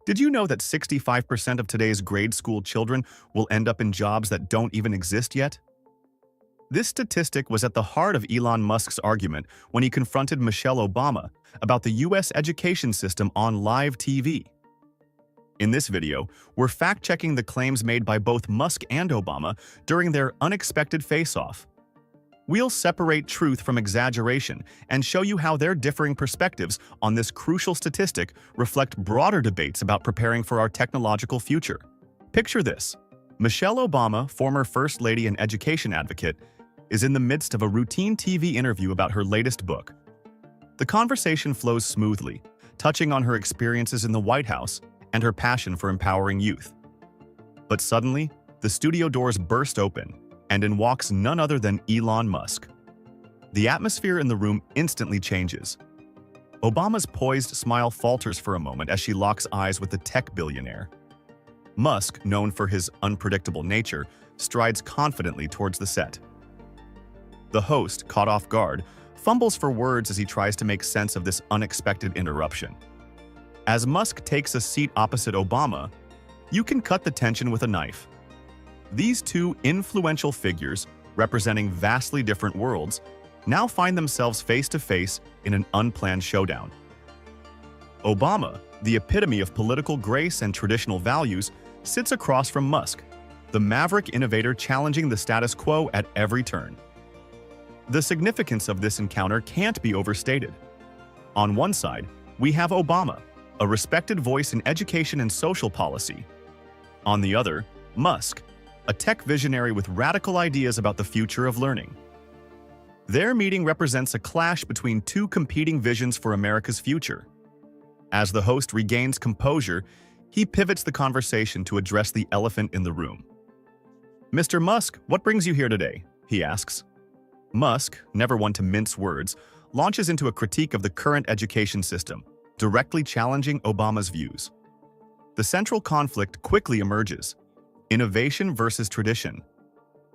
Did you know that 65% of today's grade school children will end up in jobs that don't even exist yet? This statistic was at the heart of Elon Musk's argument when he confronted Michelle Obama about the US education system on live TV. In this video, we're fact-checking the claims made by both Musk and Obama during their unexpected face-off. We'll separate truth from exaggeration and show you how their differing perspectives on this crucial statistic reflect broader debates about preparing for our technological future. Picture this. Michelle Obama, former First Lady and education advocate, is in the midst of a routine TV interview about her latest book. The conversation flows smoothly, touching on her experiences in the White House and her passion for empowering youth. But suddenly, the studio doors burst open, and in walks none other than Elon Musk. The atmosphere in the room instantly changes. Obama's poised smile falters for a moment as she locks eyes with the tech billionaire. Musk, known for his unpredictable nature, strides confidently towards the set. The host, caught off guard, fumbles for words as he tries to make sense of this unexpected interruption. As Musk takes a seat opposite Obama, you can cut the tension with a knife. These two influential figures, representing vastly different worlds, now find themselves face-to-face in an unplanned showdown. Obama, the epitome of political grace and traditional values, sits across from Musk, the maverick innovator challenging the status quo at every turn. The significance of this encounter can't be overstated. On one side, we have Obama, a respected voice in education and social policy. On the other, Musk, a tech visionary with radical ideas about the future of learning. Their meeting represents a clash between two competing visions for America's future. As the host regains composure, he pivots the conversation to address the elephant in the room. "Mr. Musk, what brings you here today?" he asks. Musk, never one to mince words, launches into a critique of the current education system, directly challenging Obama's views. The central conflict quickly emerges: innovation versus tradition.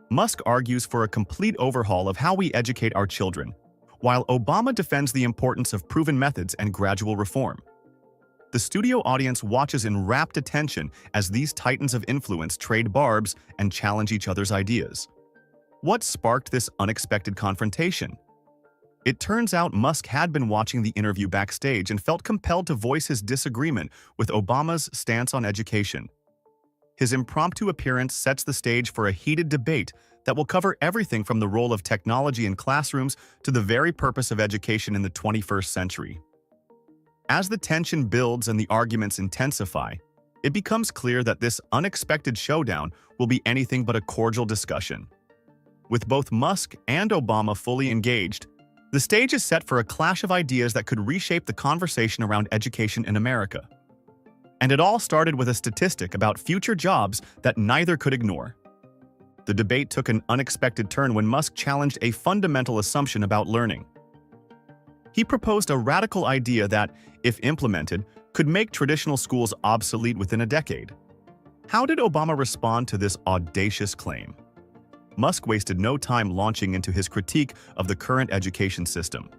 Musk argues for a complete overhaul of how we educate our children, while Obama defends the importance of proven methods and gradual reform. The studio audience watches in rapt attention as these titans of influence trade barbs and challenge each other's ideas. What sparked this unexpected confrontation? It turns out Musk had been watching the interview backstage and felt compelled to voice his disagreement with Obama's stance on education. His impromptu appearance sets the stage for a heated debate that will cover everything from the role of technology in classrooms to the very purpose of education in the 21st century. As the tension builds and the arguments intensify, it becomes clear that this unexpected showdown will be anything but a cordial discussion. With both Musk and Obama fully engaged, the stage is set for a clash of ideas that could reshape the conversation around education in America. And it all started with a statistic about future jobs that neither could ignore. The debate took an unexpected turn when Musk challenged a fundamental assumption about learning. He proposed a radical idea that, if implemented, could make traditional schools obsolete within a decade. How did Obama respond to this audacious claim? Musk wasted no time launching into his critique of the current education system.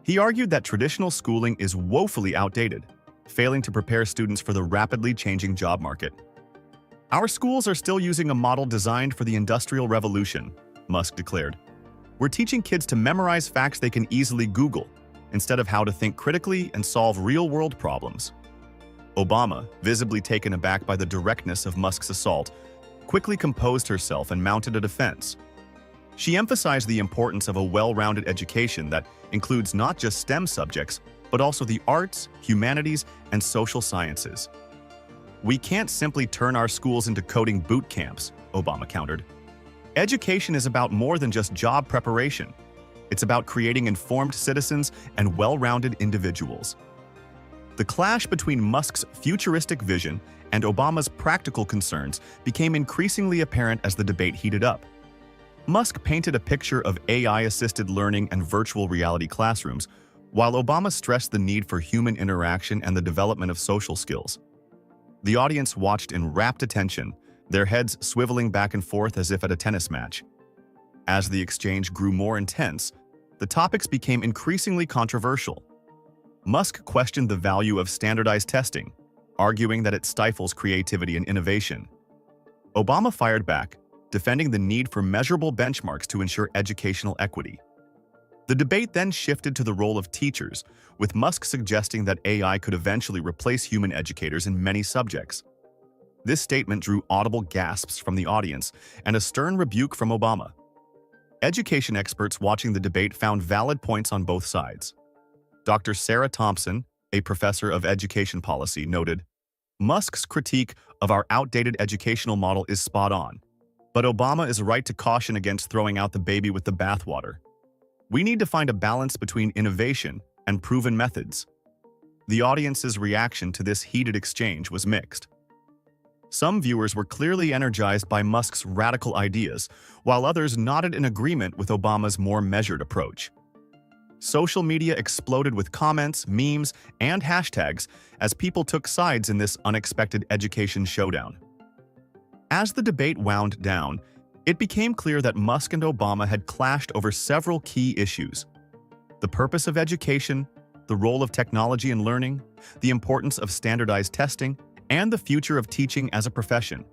He argued that traditional schooling is woefully outdated, failing to prepare students for the rapidly changing job market. "Our schools are still using a model designed for the Industrial Revolution," Musk declared. "We're teaching kids to memorize facts they can easily Google, instead of how to think critically and solve real-world problems." Obama, visibly taken aback by the directness of Musk's assault, quickly composed herself and mounted a defense. She emphasized the importance of a well-rounded education that includes not just STEM subjects, but also the arts, humanities, and social sciences. "We can't simply turn our schools into coding boot camps," Obama countered. "Education is about more than just job preparation. It's about creating informed citizens and well-rounded individuals." The clash between Musk's futuristic vision and Obama's practical concerns became increasingly apparent as the debate heated up. Musk painted a picture of AI-assisted learning and virtual reality classrooms, while Obama stressed the need for human interaction and the development of social skills. The audience watched in rapt attention, their heads swiveling back and forth as if at a tennis match. As the exchange grew more intense, the topics became increasingly controversial. Musk questioned the value of standardized testing, arguing that it stifles creativity and innovation. Obama fired back, defending the need for measurable benchmarks to ensure educational equity. The debate then shifted to the role of teachers, with Musk suggesting that AI could eventually replace human educators in many subjects. This statement drew audible gasps from the audience and a stern rebuke from Obama. Education experts watching the debate found valid points on both sides. Dr. Sarah Thompson, a professor of education policy, noted, "Musk's critique of our outdated educational model is spot on, but Obama is right to caution against throwing out the baby with the bathwater. We need to find a balance between innovation and proven methods." The audience's reaction to this heated exchange was mixed. Some viewers were clearly energized by Musk's radical ideas, while others nodded in agreement with Obama's more measured approach. Social media exploded with comments, memes, and hashtags as people took sides in this unexpected education showdown. As the debate wound down, it became clear that Musk and Obama had clashed over several key issues: the purpose of education, the role of technology in learning, the importance of standardized testing, and the future of teaching as a profession.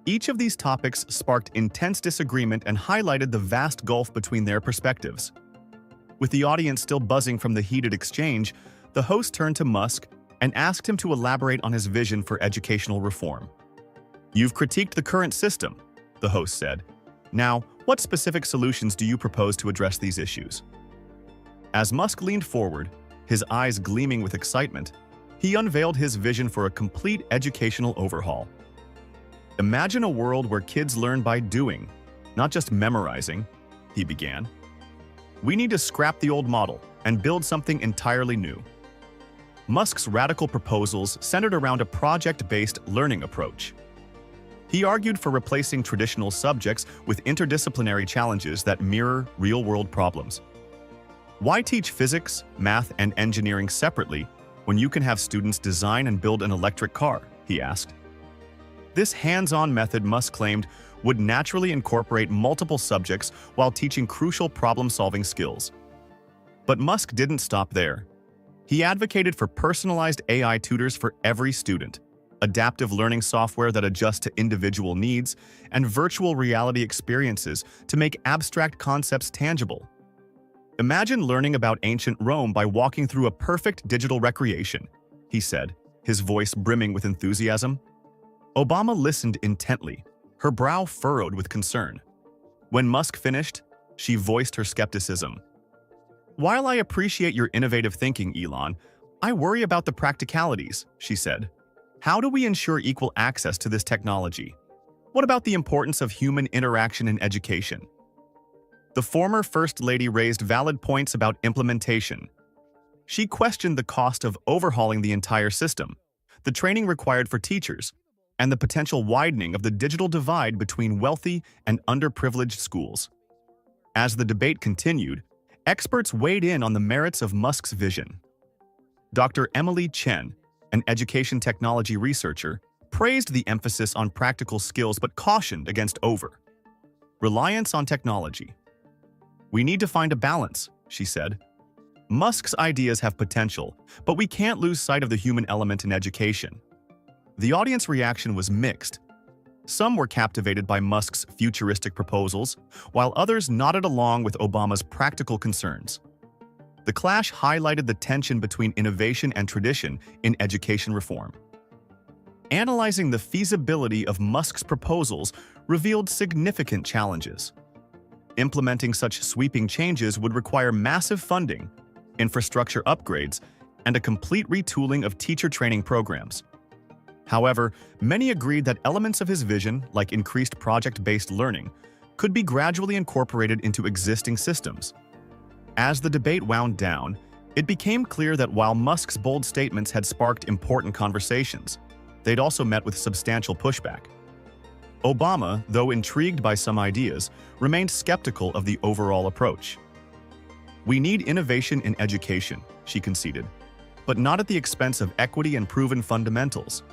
Each of these topics sparked intense disagreement and highlighted the vast gulf between their perspectives. With the audience still buzzing from the heated exchange, the host turned to Musk and asked him to elaborate on his vision for educational reform. "You've critiqued the current system," the host said. "Now, what specific solutions do you propose to address these issues?" As Musk leaned forward, his eyes gleaming with excitement, he unveiled his vision for a complete educational overhaul. "Imagine a world where kids learn by doing, not just memorizing," he began. "We need to scrap the old model and build something entirely new." Musk's radical proposals centered around a project-based learning approach. He argued for replacing traditional subjects with interdisciplinary challenges that mirror real-world problems. "Why teach physics, math, and engineering separately when you can have students design and build an electric car?" he asked. This hands-on method, Musk claimed, would naturally incorporate multiple subjects while teaching crucial problem-solving skills. But Musk didn't stop there. He advocated for personalized AI tutors for every student, adaptive learning software that adjusts to individual needs, and virtual reality experiences to make abstract concepts tangible. "Imagine learning about ancient Rome by walking through a perfect digital recreation," he said, his voice brimming with enthusiasm. Obama listened intently, her brow furrowed with concern. When Musk finished, she voiced her skepticism. "While I appreciate your innovative thinking, Elon, I worry about the practicalities," she said. "How do we ensure equal access to this technology? What about the importance of human interaction in education?" The former First Lady raised valid points about implementation. She questioned the cost of overhauling the entire system, the training required for teachers, and the potential widening of the digital divide between wealthy and underprivileged schools. As the debate continued, experts weighed in on the merits of Musk's vision. Dr. Emily Chen, an education technology researcher, praised the emphasis on practical skills but cautioned against reliance on technology. "We need to find a balance," she said. "Musk's ideas have potential, but we can't lose sight of the human element in education." The audience reaction was mixed. Some were captivated by Musk's futuristic proposals, while others nodded along with Obama's practical concerns. The clash highlighted the tension between innovation and tradition in education reform. Analyzing the feasibility of Musk's proposals revealed significant challenges. Implementing such sweeping changes would require massive funding, infrastructure upgrades, and a complete retooling of teacher training programs. However, many agreed that elements of his vision, like increased project-based learning, could be gradually incorporated into existing systems. As the debate wound down, it became clear that while Musk's bold statements had sparked important conversations, they'd also met with substantial pushback. Obama, though intrigued by some ideas, remained skeptical of the overall approach. "We need innovation in education," she conceded, "but not at the expense of equity and proven fundamentals."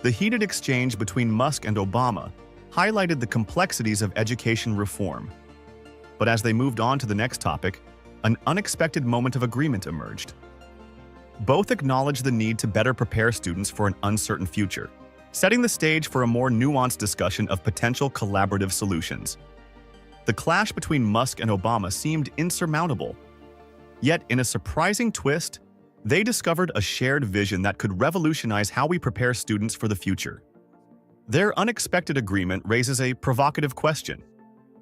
The heated exchange between Musk and Obama highlighted the complexities of education reform. But as they moved on to the next topic, an unexpected moment of agreement emerged. Both acknowledge the need to better prepare students for an uncertain future, setting the stage for a more nuanced discussion of potential collaborative solutions. The clash between Musk and Obama seemed insurmountable. Yet, in a surprising twist, they discovered a shared vision that could revolutionize how we prepare students for the future. Their unexpected agreement raises a provocative question.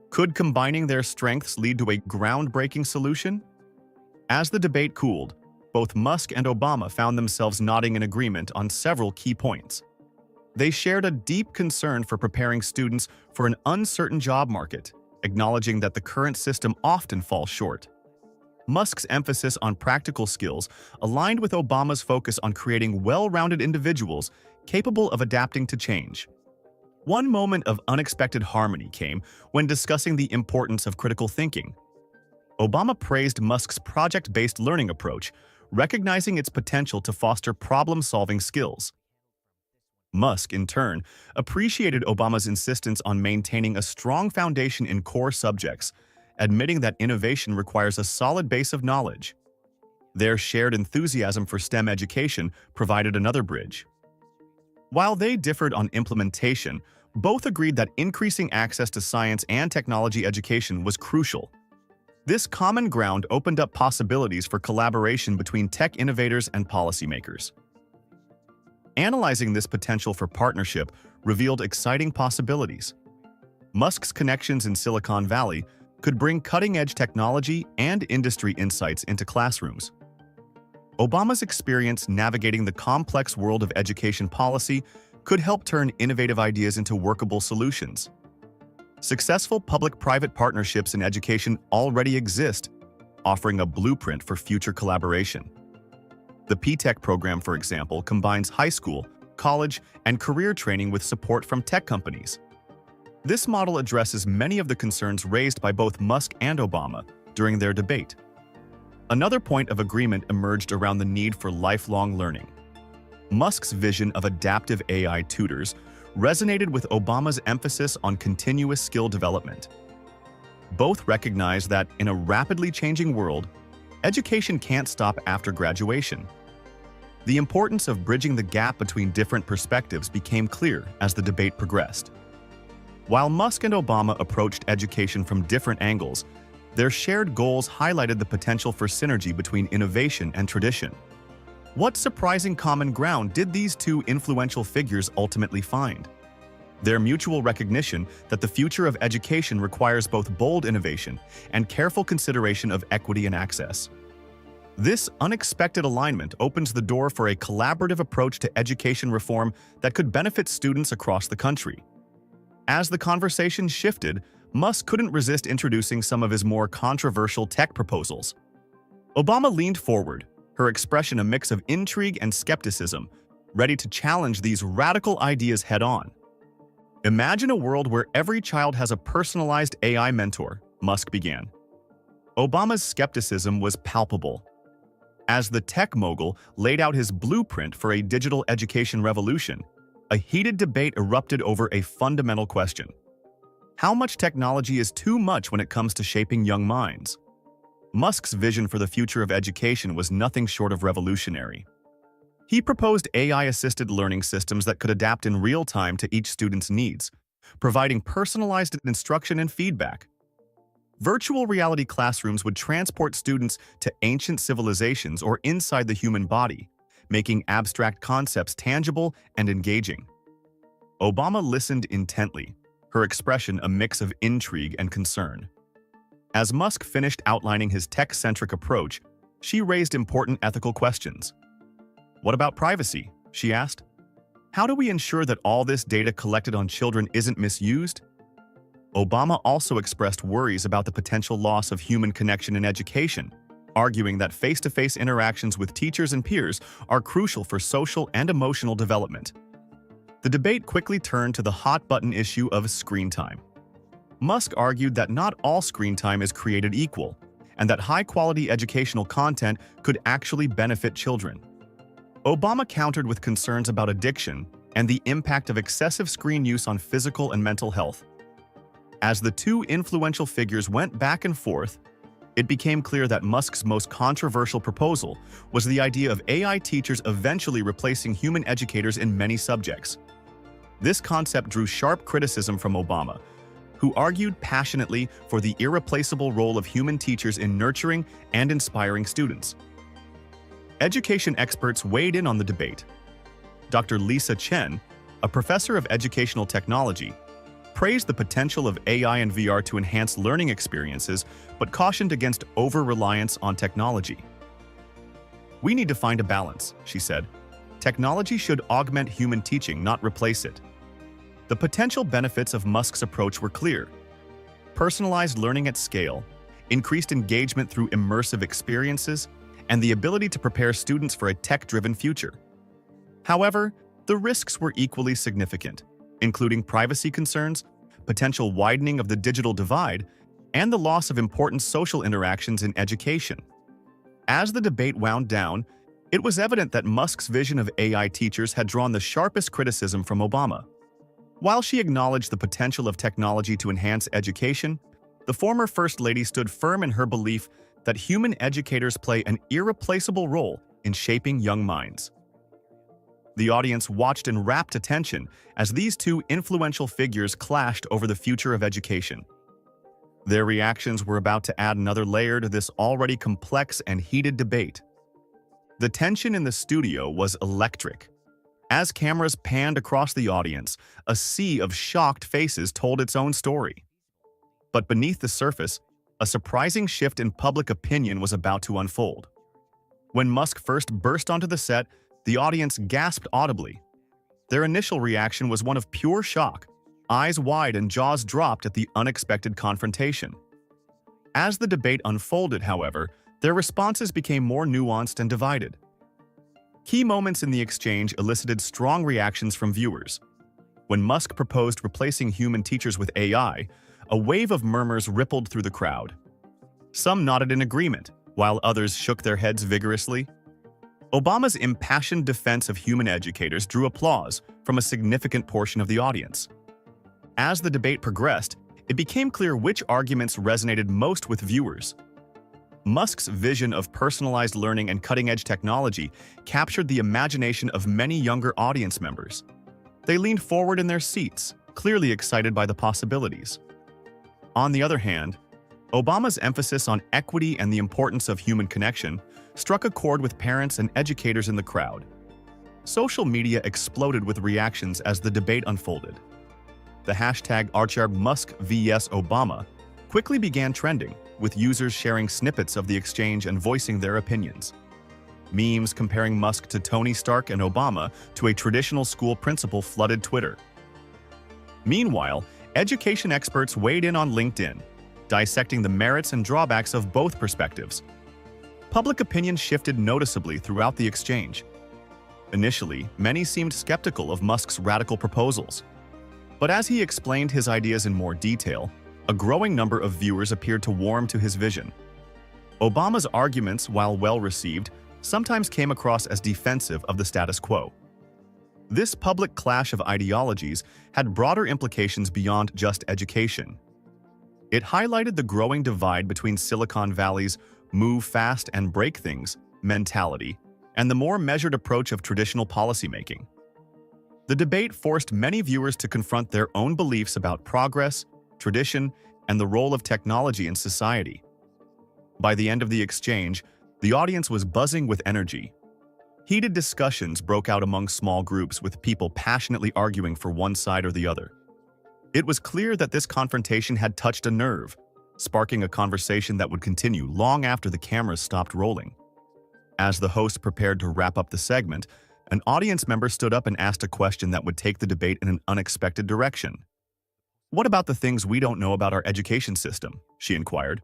Could combining their strengths lead to a groundbreaking solution? As the debate cooled, both Musk and Obama found themselves nodding in agreement on several key points. They shared a deep concern for preparing students for an uncertain job market, acknowledging that the current system often falls short. Musk's emphasis on practical skills aligned with Obama's focus on creating well-rounded individuals capable of adapting to change. One moment of unexpected harmony came when discussing the importance of critical thinking. Obama praised Musk's project-based learning approach, recognizing its potential to foster problem-solving skills. Musk, in turn, appreciated Obama's insistence on maintaining a strong foundation in core subjects, admitting that innovation requires a solid base of knowledge. Their shared enthusiasm for STEM education provided another bridge. While they differed on implementation, both agreed that increasing access to science and technology education was crucial. This common ground opened up possibilities for collaboration between tech innovators and policymakers. Analyzing this potential for partnership revealed exciting possibilities. Musk's connections in Silicon Valley could bring cutting-edge technology and industry insights into classrooms. Obama's experience navigating the complex world of education policy could help turn innovative ideas into workable solutions. Successful public-private partnerships in education already exist, offering a blueprint for future collaboration. The P-Tech program, for example, combines high school, college, and career training with support from tech companies. This model addresses many of the concerns raised by both Musk and Obama during their debate. Another point of agreement emerged around the need for lifelong learning. Musk's vision of adaptive AI tutors resonated with Obama's emphasis on continuous skill development. Both recognize that in a rapidly changing world, education can't stop after graduation. The importance of bridging the gap between different perspectives became clear as the debate progressed. While Musk and Obama approached education from different angles, their shared goals highlighted the potential for synergy between innovation and tradition. What surprising common ground did these two influential figures ultimately find? Their mutual recognition that the future of education requires both bold innovation and careful consideration of equity and access. This unexpected alignment opens the door for a collaborative approach to education reform that could benefit students across the country. As the conversation shifted, Musk couldn't resist introducing some of his more controversial tech proposals. Obama leaned forward, her expression a mix of intrigue and skepticism, ready to challenge these radical ideas head-on. Imagine a world where every child has a personalized AI mentor, Musk began. Obama's skepticism was palpable. As the tech mogul laid out his blueprint for a digital education revolution, a heated debate erupted over a fundamental question. How much technology is too much when it comes to shaping young minds? Musk's vision for the future of education was nothing short of revolutionary. He proposed AI-assisted learning systems that could adapt in real time to each student's needs, providing personalized instruction and feedback. Virtual reality classrooms would transport students to ancient civilizations or inside the human body, making abstract concepts tangible and engaging. Obama listened intently, her expression a mix of intrigue and concern. As Musk finished outlining his tech-centric approach, she raised important ethical questions. What about privacy? She asked. How do we ensure that all this data collected on children isn't misused? Obama also expressed worries about the potential loss of human connection in education, arguing that face-to-face interactions with teachers and peers are crucial for social and emotional development. The debate quickly turned to the hot-button issue of screen time. Musk argued that not all screen time is created equal, and that high-quality educational content could actually benefit children. Obama countered with concerns about addiction and the impact of excessive screen use on physical and mental health. As the two influential figures went back and forth, it became clear that Musk's most controversial proposal was the idea of AI teachers eventually replacing human educators in many subjects. This concept drew sharp criticism from Obama, who argued passionately for the irreplaceable role of human teachers in nurturing and inspiring students. Education experts weighed in on the debate. Dr. Lisa Chen, a professor of educational technology, praised the potential of AI and VR to enhance learning experiences, but cautioned against over-reliance on technology. "We need to find a balance," she said. "Technology should augment human teaching, not replace it." The potential benefits of Musk's approach were clear: personalized learning at scale, increased engagement through immersive experiences, and the ability to prepare students for a tech-driven future. However, the risks were equally significant, including privacy concerns, potential widening of the digital divide, and the loss of important social interactions in education. As the debate wound down, it was evident that Musk's vision of AI teachers had drawn the sharpest criticism from Obama. While she acknowledged the potential of technology to enhance education, the former First Lady stood firm in her belief that human educators play an irreplaceable role in shaping young minds. The audience watched in rapt attention as these two influential figures clashed over the future of education. Their reactions were about to add another layer to this already complex and heated debate. The tension in the studio was electric. As cameras panned across the audience, a sea of shocked faces told its own story. But beneath the surface, a surprising shift in public opinion was about to unfold. When Musk first burst onto the set, the audience gasped audibly. Their initial reaction was one of pure shock, eyes wide and jaws dropped at the unexpected confrontation. As the debate unfolded, however, their responses became more nuanced and divided. Key moments in the exchange elicited strong reactions from viewers. When Musk proposed replacing human teachers with AI, a wave of murmurs rippled through the crowd. Some nodded in agreement, while others shook their heads vigorously. Obama's impassioned defense of human educators drew applause from a significant portion of the audience. As the debate progressed, it became clear which arguments resonated most with viewers. Musk's vision of personalized learning and cutting-edge technology captured the imagination of many younger audience members. They leaned forward in their seats, clearly excited by the possibilities. On the other hand, Obama's emphasis on equity and the importance of human connection struck a chord with parents and educators in the crowd. Social media exploded with reactions as the debate unfolded. The hashtag #MuskVSObama quickly began trending, with users sharing snippets of the exchange and voicing their opinions. Memes comparing Musk to Tony Stark and Obama to a traditional school principal flooded Twitter. Meanwhile, education experts weighed in on LinkedIn, dissecting the merits and drawbacks of both perspectives. Public opinion shifted noticeably throughout the exchange. Initially, many seemed skeptical of Musk's radical proposals. But as he explained his ideas in more detail, a growing number of viewers appeared to warm to his vision. Obama's arguments, while well-received, sometimes came across as defensive of the status quo. This public clash of ideologies had broader implications beyond just education. It highlighted the growing divide between Silicon Valley's move fast and break things mentality and the more measured approach of traditional policymaking. The debate forced many viewers to confront their own beliefs about progress, tradition, and the role of technology in society. By the end of the exchange, the audience was buzzing with energy. Heated discussions broke out among small groups, with people passionately arguing for one side or the other. It was clear that this confrontation had touched a nerve, sparking a conversation that would continue long after the cameras stopped rolling. As the host prepared to wrap up the segment, an audience member stood up and asked a question that would take the debate in an unexpected direction. "What about the things we don't know about our education system?" she inquired.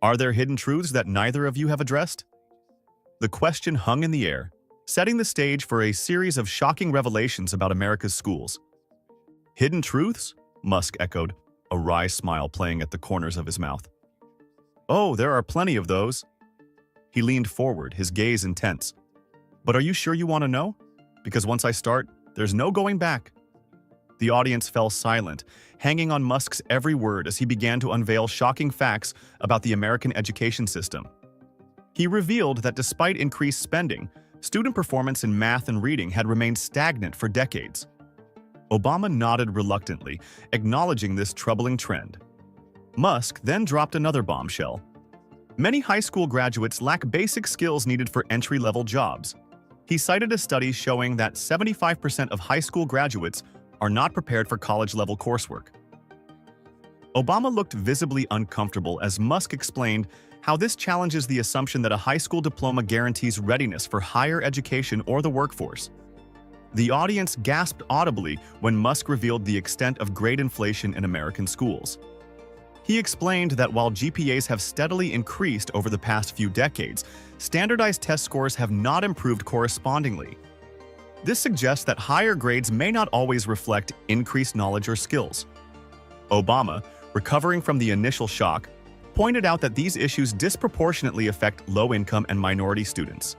"Are there hidden truths that neither of you have addressed?" The question hung in the air, setting the stage for a series of shocking revelations about America's schools. "Hidden truths?" Musk echoed, a wry smile playing at the corners of his mouth. "Oh, there are plenty of those." He leaned forward, his gaze intense. "But are you sure you want to know? Because once I start, there's no going back." The audience fell silent, hanging on Musk's every word as he began to unveil shocking facts about the American education system. He revealed that despite increased spending, student performance in math and reading had remained stagnant for decades. Obama nodded reluctantly, acknowledging this troubling trend. Musk then dropped another bombshell. Many high school graduates lack basic skills needed for entry-level jobs. He cited a study showing that 75% of high school graduates are not prepared for college-level coursework. Obama looked visibly uncomfortable as Musk explained how this challenges the assumption that a high school diploma guarantees readiness for higher education or the workforce. The audience gasped audibly when Musk revealed the extent of grade inflation in American schools. He explained that while GPAs have steadily increased over the past few decades, standardized test scores have not improved correspondingly. This suggests that higher grades may not always reflect increased knowledge or skills. Obama, recovering from the initial shock, pointed out that these issues disproportionately affect low-income and minority students.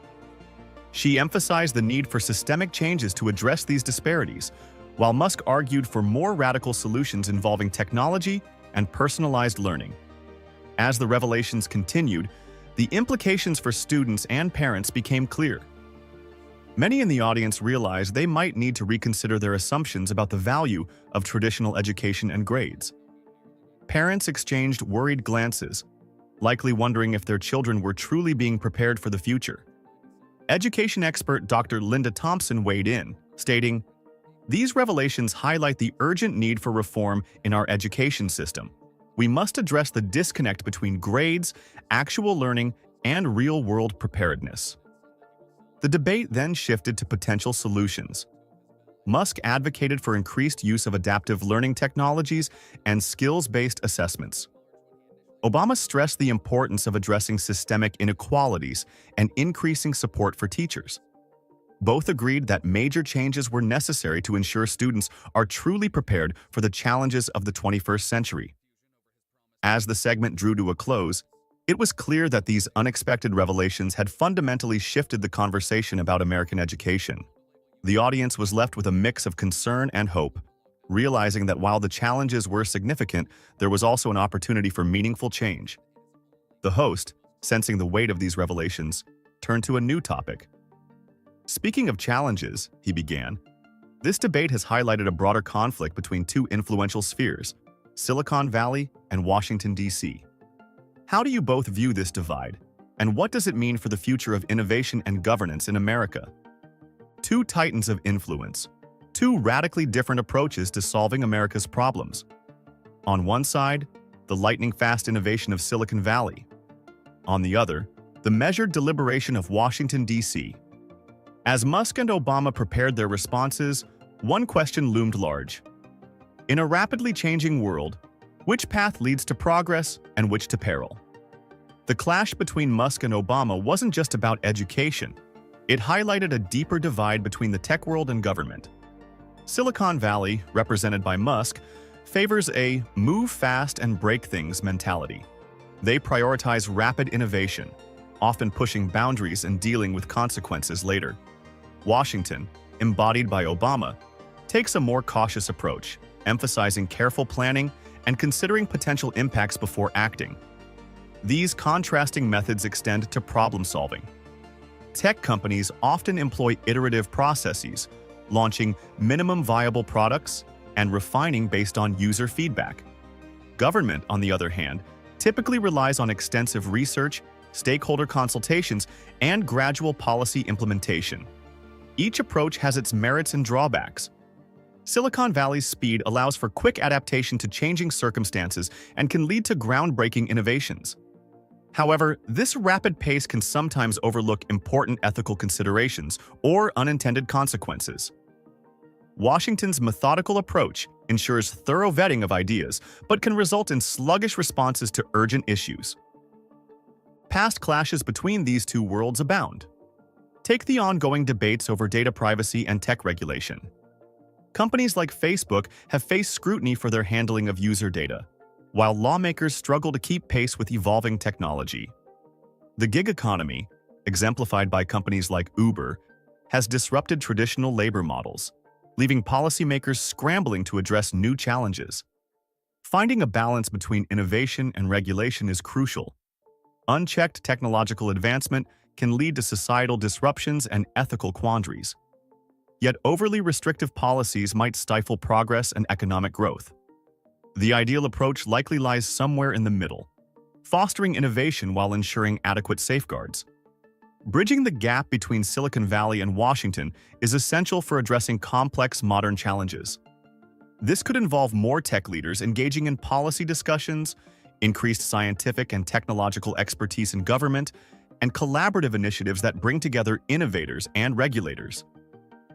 She emphasized the need for systemic changes to address these disparities, while Musk argued for more radical solutions involving technology and personalized learning. As the revelations continued, the implications for students and parents became clear. Many in the audience realized they might need to reconsider their assumptions about the value of traditional education and grades. Parents exchanged worried glances, likely wondering if their children were truly being prepared for the future. Education expert Dr. Linda Thompson weighed in, stating, "These revelations highlight the urgent need for reform in our education system. We must address the disconnect between grades, actual learning, and real-world preparedness." The debate then shifted to potential solutions. Musk advocated for increased use of adaptive learning technologies and skills-based assessments. Obama stressed the importance of addressing systemic inequalities and increasing support for teachers. Both agreed that major changes were necessary to ensure students are truly prepared for the challenges of the 21st century. As the segment drew to a close, it was clear that these unexpected revelations had fundamentally shifted the conversation about American education. The audience was left with a mix of concern and hope, realizing that while the challenges were significant, there was also an opportunity for meaningful change. The host, sensing the weight of these revelations, turned to a new topic. "Speaking of challenges," he began, "this debate has highlighted a broader conflict between two influential spheres, Silicon Valley and Washington, D.C. How do you both view this divide, and what does it mean for the future of innovation and governance in America?" Two titans of influence, two radically different approaches to solving America's problems. On one side, the lightning-fast innovation of Silicon Valley. On the other, the measured deliberation of Washington, D.C. As Musk and Obama prepared their responses, one question loomed large. In a rapidly changing world, which path leads to progress and which to peril? The clash between Musk and Obama wasn't just about education. It highlighted a deeper divide between the tech world and government. Silicon Valley, represented by Musk, favors a move fast and break things mentality. They prioritize rapid innovation, often pushing boundaries and dealing with consequences later. Washington, embodied by Obama, takes a more cautious approach, emphasizing careful planning and considering potential impacts before acting. These contrasting methods extend to problem-solving. Tech companies often employ iterative processes, launching minimum viable products and refining based on user feedback. Government, on the other hand, typically relies on extensive research, stakeholder consultations, and gradual policy implementation. Each approach has its merits and drawbacks. Silicon Valley's speed allows for quick adaptation to changing circumstances and can lead to groundbreaking innovations. However, this rapid pace can sometimes overlook important ethical considerations or unintended consequences. Washington's methodical approach ensures thorough vetting of ideas, but can result in sluggish responses to urgent issues. Past clashes between these two worlds abound. Take the ongoing debates over data privacy and tech regulation. Companies like Facebook have faced scrutiny for their handling of user data, while lawmakers struggle to keep pace with evolving technology. The gig economy, exemplified by companies like Uber, has disrupted traditional labor models. leaving policymakers scrambling to address new challenges. Finding a balance between innovation and regulation is crucial. Unchecked technological advancement can lead to societal disruptions and ethical quandaries. Yet overly restrictive policies might stifle progress and economic growth. The ideal approach likely lies somewhere in the middle, fostering innovation while ensuring adequate safeguards. Bridging the gap between Silicon Valley and Washington is essential for addressing complex modern challenges. This could involve more tech leaders engaging in policy discussions, increased scientific and technological expertise in government, and collaborative initiatives that bring together innovators and regulators.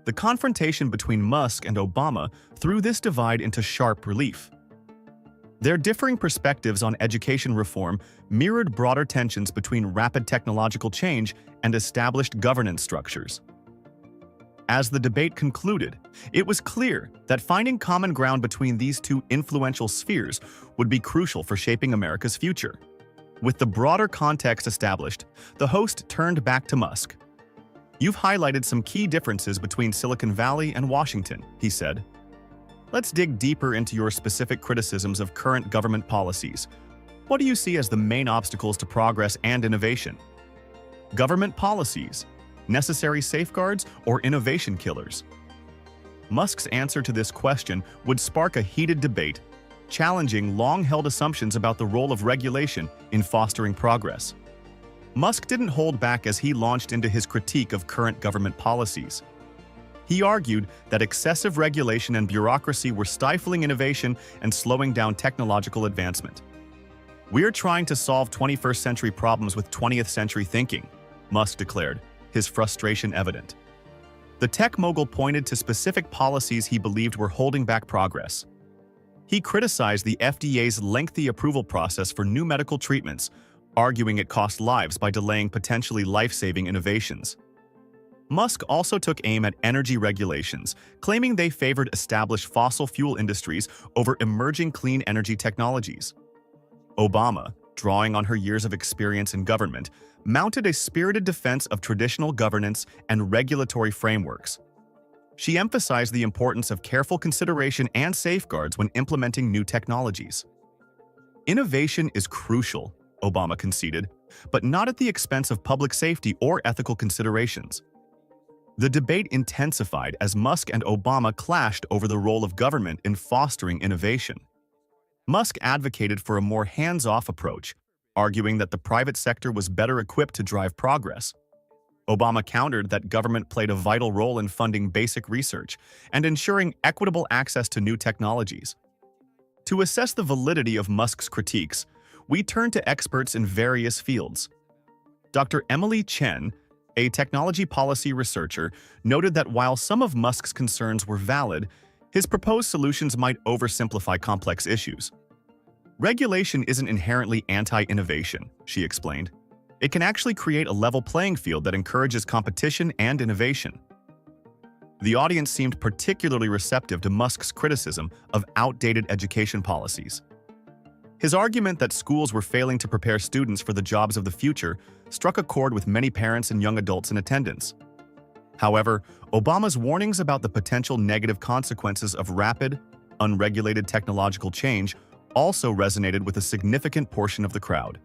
The confrontation between Musk and Obama threw this divide into sharp relief. Their differing perspectives on education reform mirrored broader tensions between rapid technological change and established governance structures. As the debate concluded, it was clear that finding common ground between these two influential spheres would be crucial for shaping America's future. With the broader context established, the host turned back to Musk. "You've highlighted some key differences between Silicon Valley and Washington," he said. "Let's dig deeper into your specific criticisms of current government policies. What do you see as the main obstacles to progress and innovation? Government policies, necessary safeguards, or innovation killers?" Musk's answer to this question would spark a heated debate, challenging long-held assumptions about the role of regulation in fostering progress. Musk didn't hold back as he launched into his critique of current government policies. He argued that excessive regulation and bureaucracy were stifling innovation and slowing down technological advancement. "We're trying to solve 21st century problems with 20th century thinking," Musk declared, his frustration evident. The tech mogul pointed to specific policies he believed were holding back progress. He criticized the FDA's lengthy approval process for new medical treatments, arguing it cost lives by delaying potentially life-saving innovations. Musk also took aim at energy regulations, claiming they favored established fossil fuel industries over emerging clean energy technologies. Obama, drawing on her years of experience in government, mounted a spirited defense of traditional governance and regulatory frameworks. She emphasized the importance of careful consideration and safeguards when implementing new technologies. "Innovation is crucial," Obama conceded, "but not at the expense of public safety or ethical considerations." The debate intensified as Musk and Obama clashed over the role of government in fostering innovation. Musk advocated for a more hands-off approach, arguing that the private sector was better equipped to drive progress. Obama countered that government played a vital role in funding basic research and ensuring equitable access to new technologies. To assess the validity of Musk's critiques, we turn to experts in various fields. Dr. Emily Chen, a technology policy researcher, noted that while some of Musk's concerns were valid, his proposed solutions might oversimplify complex issues. "Regulation isn't inherently anti-innovation," she explained. "It can actually create a level playing field that encourages competition and innovation." The audience seemed particularly receptive to Musk's criticism of outdated education policies. His argument that schools were failing to prepare students for the jobs of the future struck a chord with many parents and young adults in attendance. However, Obama's warnings about the potential negative consequences of rapid, unregulated technological change also resonated with a significant portion of the crowd.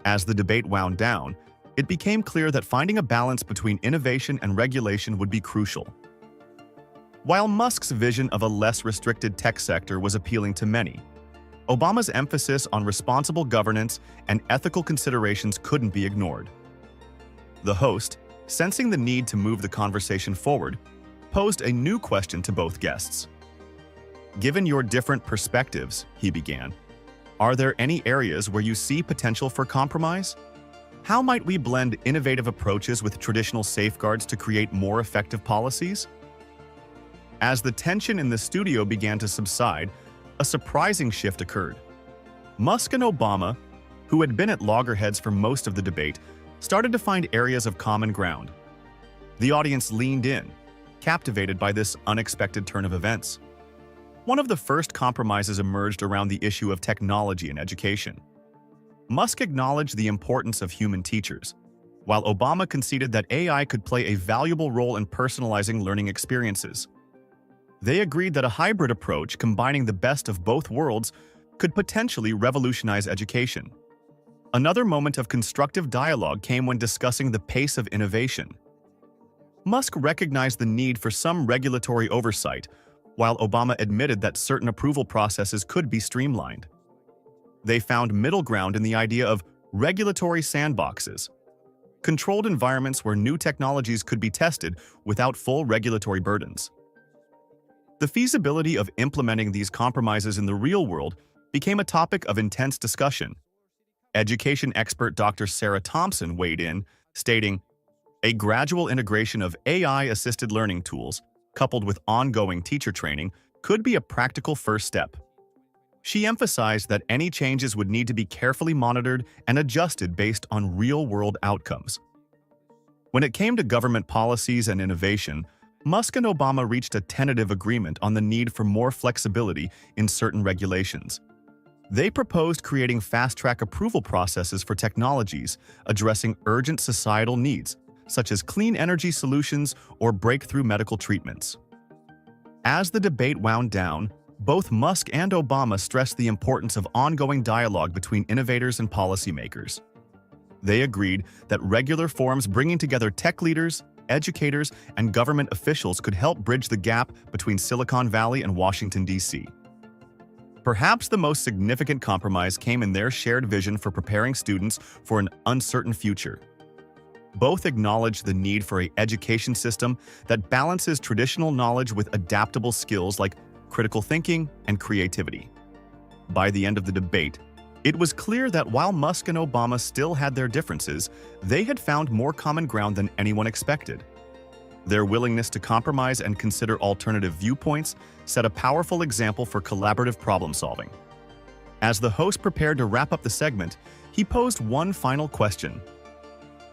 As the debate wound down, it became clear that finding a balance between innovation and regulation would be crucial. While Musk's vision of a less restricted tech sector was appealing to many, Obama's emphasis on responsible governance and ethical considerations couldn't be ignored. The host, sensing the need to move the conversation forward, posed a new question to both guests. "Given your different perspectives," he began, "are there any areas where you see potential for compromise? How might we blend innovative approaches with traditional safeguards to create more effective policies?" As the tension in the studio began to subside, a surprising shift occurred. Musk and Obama, who had been at loggerheads for most of the debate, started to find areas of common ground. The audience leaned in, captivated by this unexpected turn of events. One of the first compromises emerged around the issue of technology in education. Musk acknowledged the importance of human teachers, while Obama conceded that AI could play a valuable role in personalizing learning experiences. They agreed that a hybrid approach combining the best of both worlds could potentially revolutionize education. Another moment of constructive dialogue came when discussing the pace of innovation. Musk recognized the need for some regulatory oversight, while Obama admitted that certain approval processes could be streamlined. They found middle ground in the idea of regulatory sandboxes, controlled environments where new technologies could be tested without full regulatory burdens. The feasibility of implementing these compromises in the real world became a topic of intense discussion. Education expert Dr. Sarah Thompson weighed in, stating, "A gradual integration of AI-assisted learning tools, coupled with ongoing teacher training, could be a practical first step." She emphasized that any changes would need to be carefully monitored and adjusted based on real-world outcomes. When it came to government policies and innovation, Musk and Obama reached a tentative agreement on the need for more flexibility in certain regulations. They proposed creating fast-track approval processes for technologies addressing urgent societal needs, such as clean energy solutions or breakthrough medical treatments. As the debate wound down, both Musk and Obama stressed the importance of ongoing dialogue between innovators and policymakers. They agreed that regular forums bringing together tech leaders, educators, and government officials could help bridge the gap between Silicon Valley and Washington, D.C. Perhaps the most significant compromise came in their shared vision for preparing students for an uncertain future. Both acknowledged the need for an education system that balances traditional knowledge with adaptable skills like critical thinking and creativity. By the end of the debate, it was clear that while Musk and Obama still had their differences, they had found more common ground than anyone expected. Their willingness to compromise and consider alternative viewpoints set a powerful example for collaborative problem-solving. As the host prepared to wrap up the segment, he posed one final question.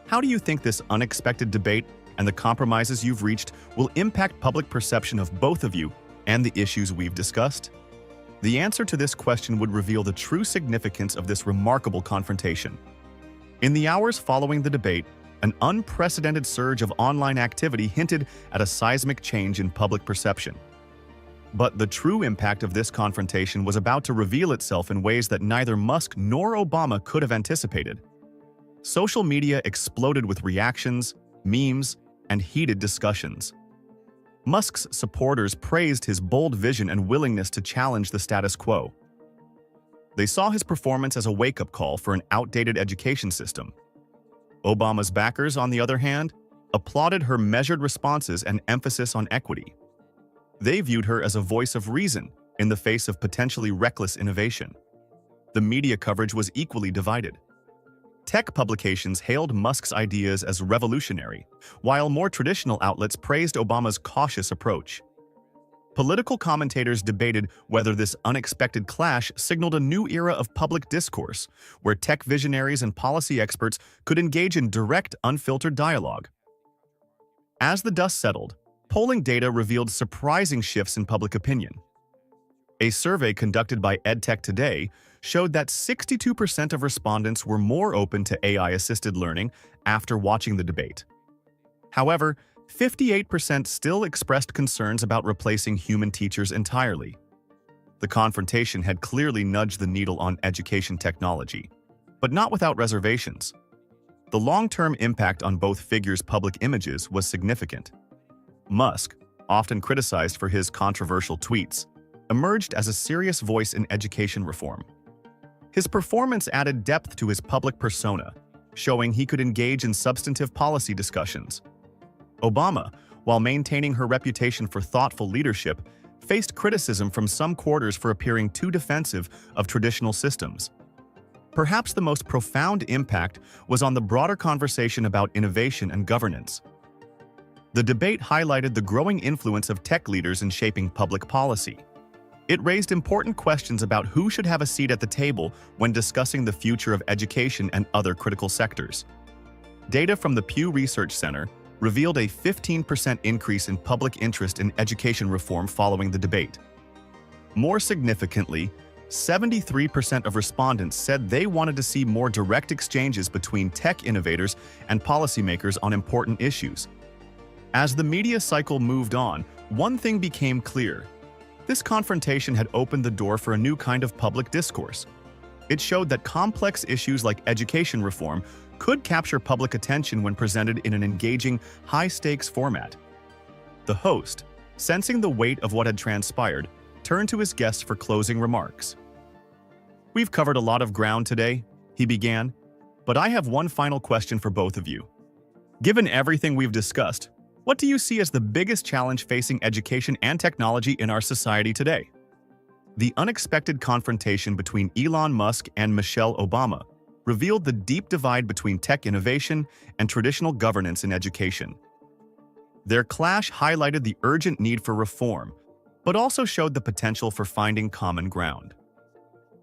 How do you think this unexpected debate and the compromises you've reached will impact public perception of both of you and the issues we've discussed? The answer to this question would reveal the true significance of this remarkable confrontation. In the hours following the debate, an unprecedented surge of online activity hinted at a seismic change in public perception. But the true impact of this confrontation was about to reveal itself in ways that neither Musk nor Obama could have anticipated. Social media exploded with reactions, memes, and heated discussions. Musk's supporters praised his bold vision and willingness to challenge the status quo. They saw his performance as a wake-up call for an outdated education system. Obama's backers, on the other hand, applauded her measured responses and emphasis on equity. They viewed her as a voice of reason in the face of potentially reckless innovation. The media coverage was equally divided. Tech publications hailed Musk's ideas as revolutionary, while more traditional outlets praised Obama's cautious approach. Political commentators debated whether this unexpected clash signaled a new era of public discourse, where tech visionaries and policy experts could engage in direct, unfiltered dialogue. As the dust settled, polling data revealed surprising shifts in public opinion. A survey conducted by EdTech Today showed that 62% of respondents were more open to AI-assisted learning after watching the debate. However, 58% still expressed concerns about replacing human teachers entirely. The confrontation had clearly nudged the needle on education technology, but not without reservations. The long-term impact on both figures' public images was significant. Musk, often criticized for his controversial tweets, emerged as a serious voice in education reform. His performance added depth to his public persona, showing he could engage in substantive policy discussions. Obama, while maintaining her reputation for thoughtful leadership, faced criticism from some quarters for appearing too defensive of traditional systems. Perhaps the most profound impact was on the broader conversation about innovation and governance. The debate highlighted the growing influence of tech leaders in shaping public policy. It raised important questions about who should have a seat at the table when discussing the future of education and other critical sectors. Data from the Pew Research Center revealed a 15% increase in public interest in education reform following the debate. More significantly, 73% of respondents said they wanted to see more direct exchanges between tech innovators and policymakers on important issues. As the media cycle moved on, One thing became clear. This confrontation had opened the door for a new kind of public discourse. It showed that complex issues like education reform could capture public attention when presented in an engaging, high-stakes format. The host, sensing the weight of what had transpired, turned to his guests for closing remarks. "We've covered a lot of ground today," he began, "but I have one final question for both of you. Given everything we've discussed, what do you see as the biggest challenge facing education and technology in our society today?" The unexpected confrontation between Elon Musk and Michelle Obama revealed the deep divide between tech innovation and traditional governance in education. Their clash highlighted the urgent need for reform, but also showed the potential for finding common ground.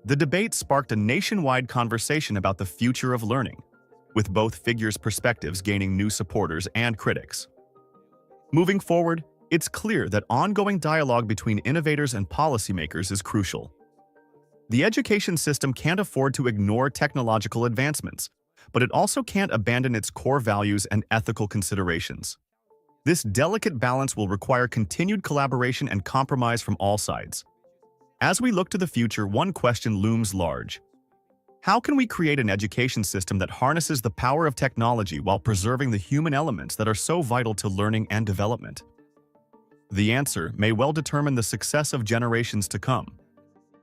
The debate sparked a nationwide conversation about the future of learning, with both figures' perspectives gaining new supporters and critics. Moving forward, it's clear that ongoing dialogue between innovators and policymakers is crucial. The education system can't afford to ignore technological advancements, but it also can't abandon its core values and ethical considerations. This delicate balance will require continued collaboration and compromise from all sides. As we look to the future, one question looms large. How can we create an education system that harnesses the power of technology while preserving the human elements that are so vital to learning and development? The answer may well determine the success of generations to come.